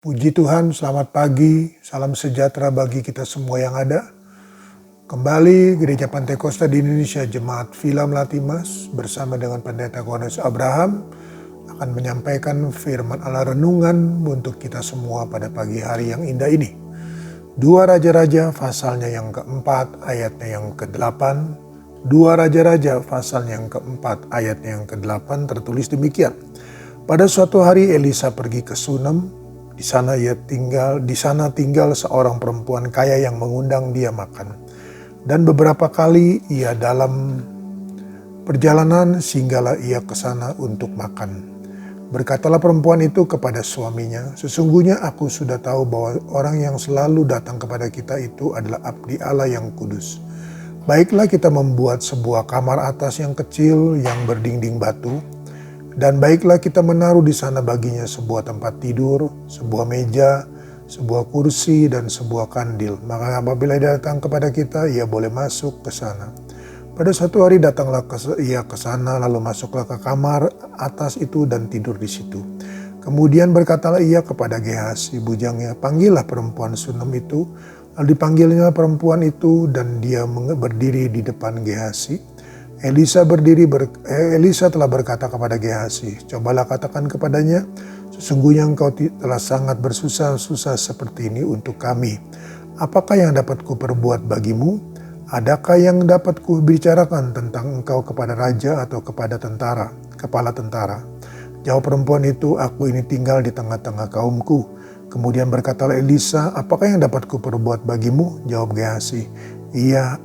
Puji Tuhan, selamat pagi, salam sejahtera bagi kita semua yang ada. Kembali Gereja Pantai Kosta di Indonesia, Jemaat Villa Melati Mas bersama dengan Pendeta Cornelius Abraham akan menyampaikan firman Allah renungan untuk kita semua pada pagi hari yang indah ini. 2 Raja-Raja pasalnya yang keempat, ayatnya yang ke-8. 2 Raja-Raja pasalnya yang keempat, ayatnya yang ke-8 tertulis demikian. Pada suatu hari Elisa pergi ke Sunem. Di sana tinggal seorang perempuan kaya yang mengundang dia makan. Dan beberapa kali ia dalam perjalanan singgahlah ia ke sana untuk makan. Berkatalah perempuan itu kepada suaminya, "Sesungguhnya aku sudah tahu bahwa orang yang selalu datang kepada kita itu adalah abdi Allah yang kudus. Baiklah kita membuat sebuah kamar atas yang kecil yang berdinding batu. Dan baiklah kita menaruh di sana baginya sebuah tempat tidur, sebuah meja, sebuah kursi, dan sebuah kandil. Maka apabila dia datang kepada kita, ia boleh masuk ke sana." Pada suatu hari datanglah ia ke sana, lalu masuklah ke kamar atas itu dan tidur di situ. Kemudian berkatalah ia kepada Gehazi, bujangnya, "Panggillah perempuan Sunem itu." Lalu dipanggilnya perempuan itu dan dia berdiri di depan Gehazi. Elisa telah berkata kepada Gehazi, "Cobalah katakan kepadanya, sesungguhnya engkau telah sangat bersusah-susah seperti ini untuk kami. Apakah yang dapat kuperbuat bagimu? Adakah yang dapat kubicarakan tentang engkau kepada raja atau kepada kepala tentara?" Jawab perempuan itu, "Aku ini tinggal di tengah-tengah kaumku." Kemudian berkatalah Elisa, "Apakah yang dapat kuperbuat bagimu?" Jawab Gehazi, Ia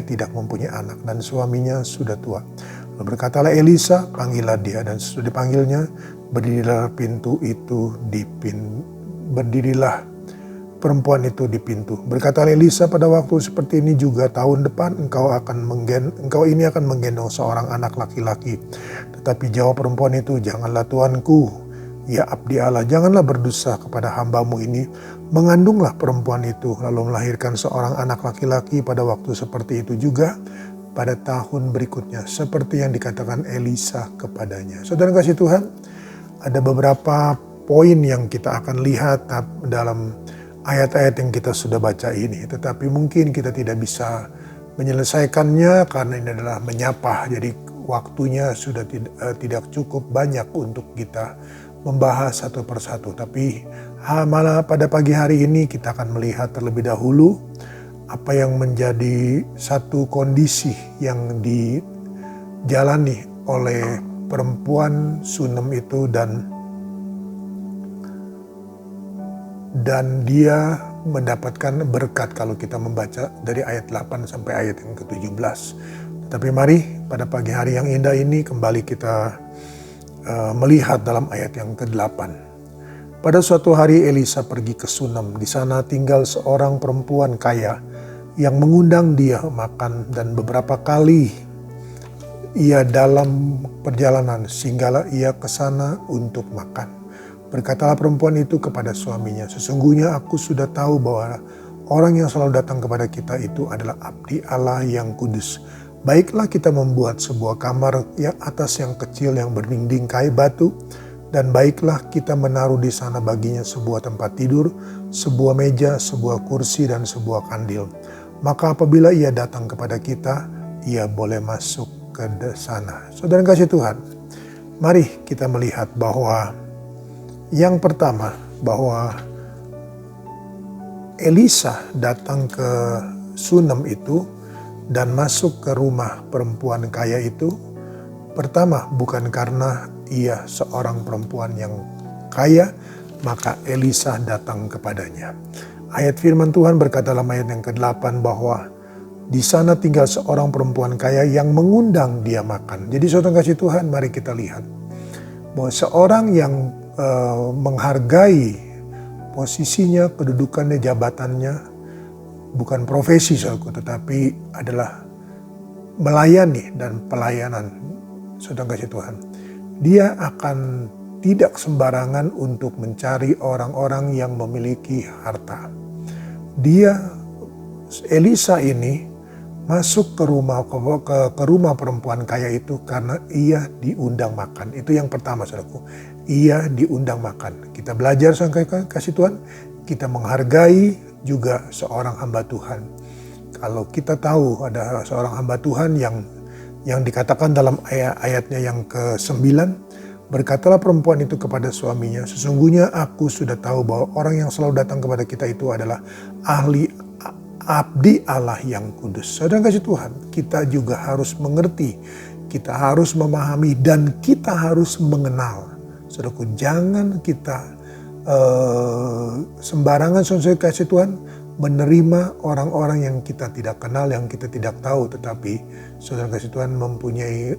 tidak mempunyai anak dan suaminya sudah tua." Lalu berkatalah Elisa, "Panggillah dia." Dan sesudah dipanggilnya, berdirilah perempuan itu di pintu. Berkatalah Elisa, "Pada waktu seperti ini juga tahun depan engkau ini akan menggendong seorang anak laki-laki." Tetapi jawab perempuan itu, "Janganlah tuanku, ya abdi Allah, janganlah berdosa kepada hambamu ini." Mengandunglah perempuan itu, lalu melahirkan seorang anak laki-laki pada waktu seperti itu juga pada tahun berikutnya, seperti yang dikatakan Elisa kepadanya. Saudara kasih Tuhan, ada beberapa poin yang kita akan lihat dalam ayat-ayat yang kita sudah baca ini. Tetapi mungkin kita tidak bisa menyelesaikannya karena ini adalah menyapa. Jadi waktunya sudah tidak cukup banyak untuk kita membahas satu persatu. Tapi malah pada pagi hari ini kita akan melihat terlebih dahulu apa yang menjadi satu kondisi yang dijalani oleh perempuan Sunem itu dan dia mendapatkan berkat kalau kita membaca dari ayat 8 sampai ayat yang ke-17. Tapi mari pada pagi hari yang indah ini kembali kita melihat dalam ayat yang ke-8. Pada suatu hari Elisa pergi ke Sunem. Di sana tinggal seorang perempuan kaya yang mengundang dia makan, dan beberapa kali ia dalam perjalanan singgahlah ia ke sana untuk makan. Berkatalah perempuan itu kepada suaminya, "Sesungguhnya aku sudah tahu bahwa orang yang selalu datang kepada kita itu adalah abdi Allah yang kudus. Baiklah kita membuat sebuah kamar yang atas yang kecil yang berdinding kayu batu, dan baiklah kita menaruh di sana baginya sebuah tempat tidur, sebuah meja, sebuah kursi, dan sebuah kandil. Maka apabila ia datang kepada kita, ia boleh masuk ke sana." Saudara kasih Tuhan, mari kita melihat bahwa yang pertama, bahwa Elisa datang ke Sunem itu dan masuk ke rumah perempuan kaya itu. Pertama, bukan karena ia seorang perempuan yang kaya, maka Elisa datang kepadanya. Ayat firman Tuhan berkata dalam ayat yang ke-8 bahwa di sana tinggal seorang perempuan kaya yang mengundang dia makan. Jadi saudara kasih Tuhan, mari kita lihat bahwa seorang yang menghargai posisinya, kedudukannya, jabatannya, bukan profesi saudaraku, tetapi adalah melayani dan pelayanan. Saudara kasih Tuhan, dia akan tidak sembarangan untuk mencari orang-orang yang memiliki harta. Elisa ini masuk ke rumah perempuan kaya itu karena ia diundang makan. Itu yang pertama saudaraku. ia diundang makan. Kita belajar saudara kasih Tuhan, kita menghargai juga seorang hamba Tuhan. Kalau kita tahu ada seorang hamba Tuhan yang dikatakan dalam ayatnya yang ke-9, berkatalah perempuan itu kepada suaminya, sesungguhnya aku sudah tahu bahwa orang yang selalu datang kepada kita itu adalah abdi Allah yang kudus. Saudara kasih Tuhan, kita juga harus mengerti, kita harus memahami, dan kita harus mengenal. Saudaraku, jangan kita sembarangan saudara kasih Tuhan menerima orang-orang yang kita tidak kenal, yang kita tidak tahu, tetapi saudara kasih Tuhan mempunyai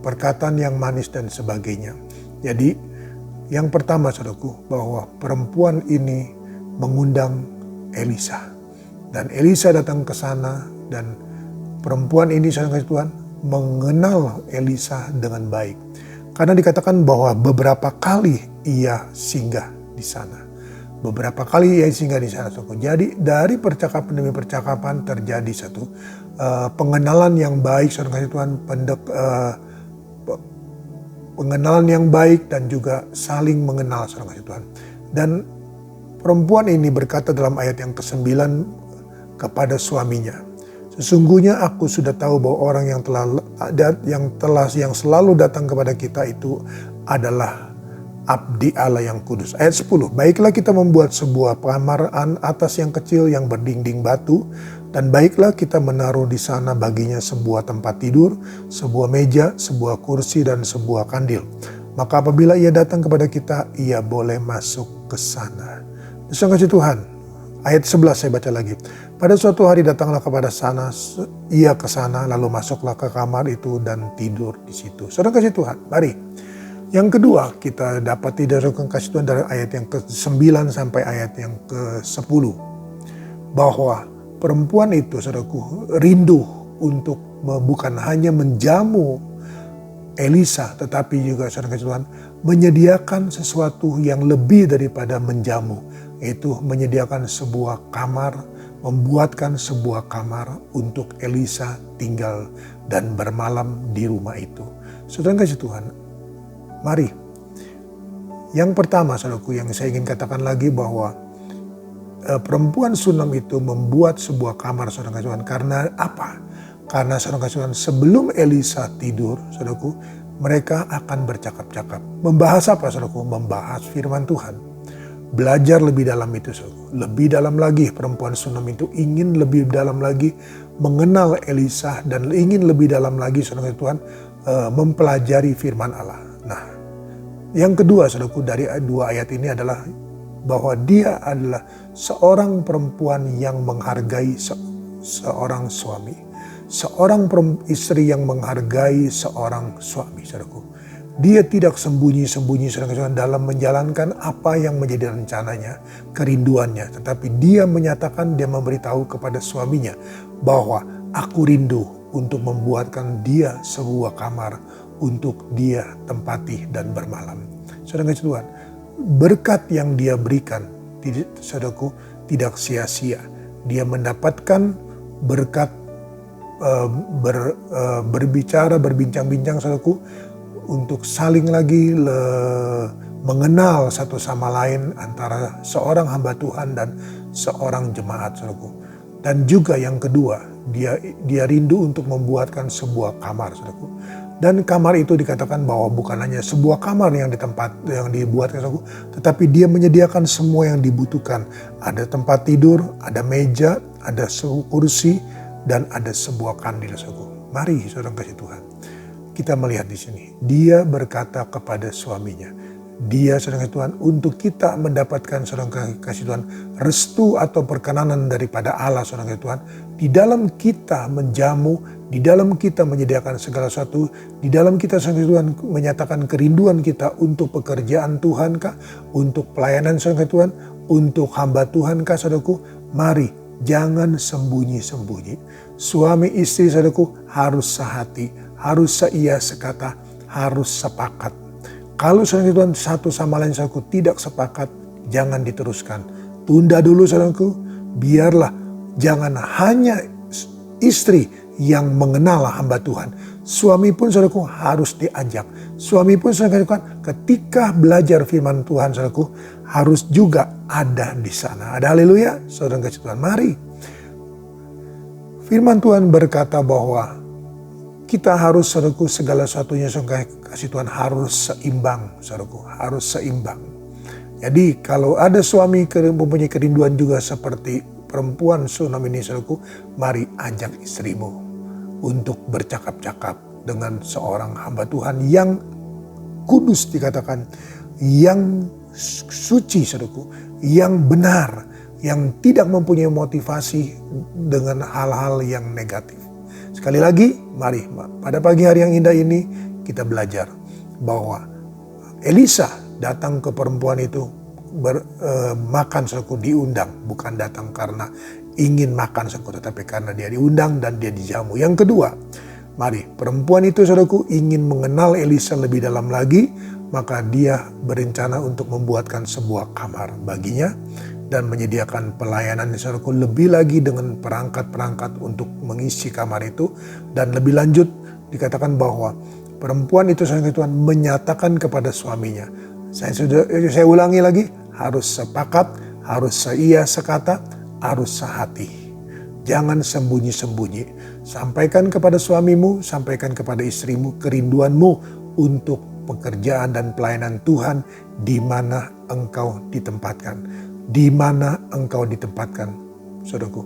perkataan yang manis dan sebagainya. Jadi yang pertama saudaraku, bahwa perempuan ini mengundang Elisa. Dan Elisa datang ke sana, dan perempuan ini saudara kasih Tuhan mengenal Elisa dengan baik. Karena dikatakan bahwa beberapa kali ia singgah di sana. Beberapa kali ia singgah di sana. Jadi dari percakapan demi percakapan terjadi satu pengenalan yang baik saudara kasih Tuhan, pengenalan yang baik dan juga saling mengenal saudara kasih Tuhan. Dan perempuan ini berkata dalam ayat yang ke-9 kepada suaminya, sesungguhnya aku sudah tahu bahwa orang yang selalu datang kepada kita itu adalah abdi Allah yang kudus. Ayat 10, baiklah kita membuat sebuah kamar atas yang kecil yang berdinding batu, dan baiklah kita menaruh di sana baginya sebuah tempat tidur, sebuah meja, sebuah kursi, dan sebuah kandil. Maka apabila ia datang kepada kita, ia boleh masuk ke sana. Saudara kasih Tuhan, ayat 11 saya baca lagi. Pada suatu hari datanglah kepada sana, ia ke sana, lalu masuklah ke kamar itu dan tidur di situ. Saudara kasih Tuhan, mari. Yang kedua, kita dapat tidak kasih Tuhan dari ayat yang ke-9 sampai ayat yang ke-10. Bahwa perempuan itu, saudaraku, rindu untuk bukan hanya menjamu Elisa, tetapi juga saudara kasih Tuhan menyediakan sesuatu yang lebih daripada menjamu, yaitu menyediakan sebuah kamar, membuatkan sebuah kamar untuk Elisa tinggal dan bermalam di rumah itu. Saudara kasih Tuhan, mari. Yang pertama saudaraku yang saya ingin katakan lagi bahwa perempuan Sunam itu membuat sebuah kamar saudara kasih Tuhan. Karena apa? Karena saudara kasih Tuhan, sebelum Elisa tidur saudaraku, mereka akan bercakap-cakap. Membahas apa saudaraku? Membahas firman Tuhan. Belajar lebih dalam itu saudaraku. Lebih dalam lagi perempuan Sunam itu ingin lebih dalam lagi mengenal Elisa, dan ingin lebih dalam lagi saudara Tuhan mempelajari firman Allah. Nah, yang kedua saudaraku dari dua ayat ini adalah bahwa dia adalah seorang perempuan yang menghargai seorang suami. Seorang istri yang menghargai seorang suami saudaraku. Dia tidak sembunyi-sembunyi saudara dalam menjalankan apa yang menjadi rencananya, kerinduannya. Tetapi dia menyatakan, dia memberitahu kepada suaminya bahwa aku rindu untuk membuatkan dia sebuah kamar untuk dia tempati dan bermalam. Saudara Tuhan, berkat yang dia berikan, saudaraku, tidak sia-sia. Dia mendapatkan berkat berbicara, berbincang-bincang saudaraku, untuk saling lagi mengenal satu sama lain antara seorang hamba Tuhan dan seorang jemaat saudaraku. Dan juga yang kedua, dia rindu untuk membuatkan sebuah kamar saudaraku. Dan kamar itu dikatakan bahwa bukan hanya sebuah kamar yang dibuatkan saudaraku, tetapi dia menyediakan semua yang dibutuhkan. Ada tempat tidur, ada meja, ada kursi, dan ada sebuah kandil saudaraku. Mari saudara kasih Tuhan, kita melihat di sini, dia berkata kepada suaminya, dia saudara Tuhan, untuk kita mendapatkan saudara kasih Tuhan restu atau perkenanan daripada Allah saudara Tuhan, di dalam kita menjamu, di dalam kita menyediakan segala sesuatu, di dalam kita saudara Tuhan menyatakan kerinduan kita untuk pekerjaan Tuhan kah, untuk pelayanan saudara Tuhan, untuk hamba Tuhan kah saudaraku, mari jangan sembunyi-sembunyi. Suami istri saudaraku harus sehati, harus seia sekata, harus sepakat. Kalau saudara Tuhan satu sama lain saudaraku tidak sepakat, jangan diteruskan. Tunda dulu saudaraku, biarlah jangan hanya istri yang mengenal hamba Tuhan. Suami pun saudaraku harus diajak. Suami pun saudaraku ketika belajar firman Tuhan saudaraku harus juga ada di sana. Ada haleluya. Saudara kasih Tuhan, mari. Firman Tuhan berkata bahwa kita harus saudaraku segala sesuatunya saudara kasih Tuhan harus seimbang saudaraku. Harus seimbang. Jadi kalau ada suami mempunyai kerinduan juga seperti perempuan Sunam ini saudaraku, mari ajak istrimu untuk bercakap-cakap dengan seorang hamba Tuhan yang kudus dikatakan, yang suci saudaraku, yang benar, yang tidak mempunyai motivasi dengan hal-hal yang negatif. Sekali lagi, mari pada pagi hari yang indah ini kita belajar bahwa Elisa datang ke perempuan itu makan saudaraku, diundang, bukan datang karena ingin makan saudaraku, tetapi karena dia diundang dan dia dijamu. Yang kedua, mari perempuan itu saudaraku ingin mengenal Elisa lebih dalam lagi, maka dia berencana untuk membuatkan sebuah kamar baginya dan menyediakan pelayanan saudaraku lebih lagi dengan perangkat-perangkat untuk mengisi kamar itu. Dan lebih lanjut dikatakan bahwa perempuan itu saudara Tuhan menyatakan kepada suaminya, saya ulangi lagi, harus sepakat, harus seia sekata, harus sehati. Jangan sembunyi-sembunyi. Sampaikan kepada suamimu, sampaikan kepada istrimu kerinduanmu untuk pekerjaan dan pelayanan Tuhan di mana engkau ditempatkan. Di mana engkau ditempatkan, saudaraku.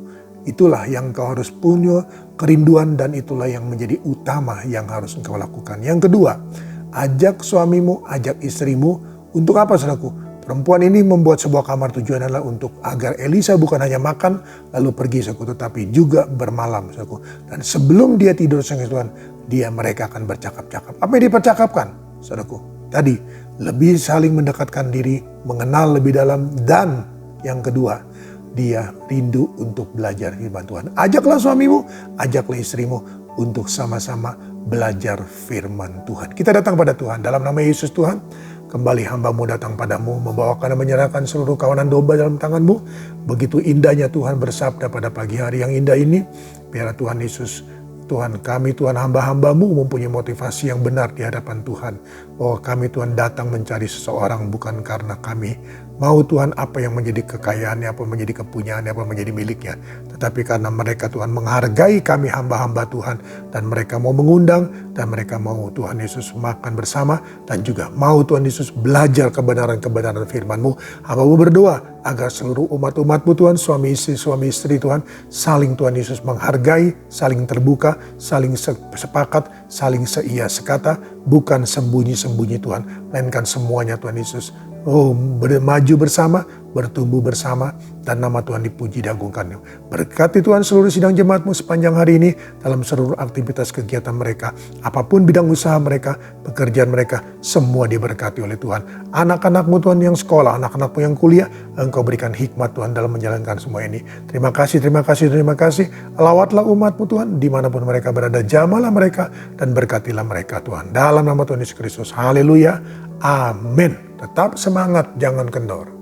Itulah yang engkau harus punya kerinduan dan itulah yang menjadi utama yang harus engkau lakukan. Yang kedua, ajak suamimu, ajak istrimu untuk apa, saudaraku? Perempuan ini membuat sebuah kamar, tujuan adalah untuk agar Elisa bukan hanya makan lalu pergi, saudaraku, tetapi juga bermalam, saudaraku. Dan sebelum dia tidur, saudaraku, mereka akan bercakap-cakap. Apa yang dipercakapkan, saudaraku? Tadi lebih saling mendekatkan diri, mengenal lebih dalam, dan yang kedua, dia rindu untuk belajar firman Tuhan. Ajaklah suamimu, ajaklah istrimu untuk sama-sama belajar firman Tuhan. Kita datang pada Tuhan dalam nama Yesus. Tuhan, kembali hamba-Mu datang padamu, membawakan dan menyerahkan seluruh kawanan domba dalam tangan-Mu. Begitu indahnya Tuhan bersabda pada pagi hari yang indah ini. Biarlah Tuhan Yesus, Tuhan kami, Tuhan hamba-hamba-Mu mempunyai motivasi yang benar di hadapan Tuhan. Bahwa kami Tuhan datang mencari seseorang bukan karena kami mau Tuhan apa yang menjadi kekayaannya, apa menjadi kepunyaannya, apa menjadi miliknya. Tetapi karena mereka Tuhan menghargai kami hamba-hamba Tuhan. Dan mereka mau mengundang, dan mereka mau Tuhan Yesus makan bersama. Dan juga mau Tuhan Yesus belajar kebenaran-kebenaran firman-Mu. Hamba-Mu berdoa agar seluruh umat-umat-Mu Tuhan, suami istri Tuhan, saling Tuhan Yesus menghargai, saling terbuka, saling sepakat, saling seia sekata, bukan sembunyi-sembunyi Tuhan, melainkan semuanya Tuhan Yesus maju bersama, bertumbuh bersama, dan nama Tuhan dipuji diagungkan. Berkati Tuhan seluruh sidang jemaat-Mu sepanjang hari ini dalam seluruh aktivitas kegiatan mereka, apapun bidang usaha mereka, pekerjaan mereka, semua diberkati oleh Tuhan. Anak-anak-Mu Tuhan yang sekolah, anak-anak-Mu yang kuliah, Engkau berikan hikmat Tuhan dalam menjalankan semua ini. Terima kasih, terima kasih, terima kasih. Lawatlah umat-Mu Tuhan dimanapun mereka berada, jamalah mereka dan berkatilah mereka Tuhan. Dalam nama Tuhan Yesus Kristus, haleluya, amin. Tetap semangat, jangan kendor.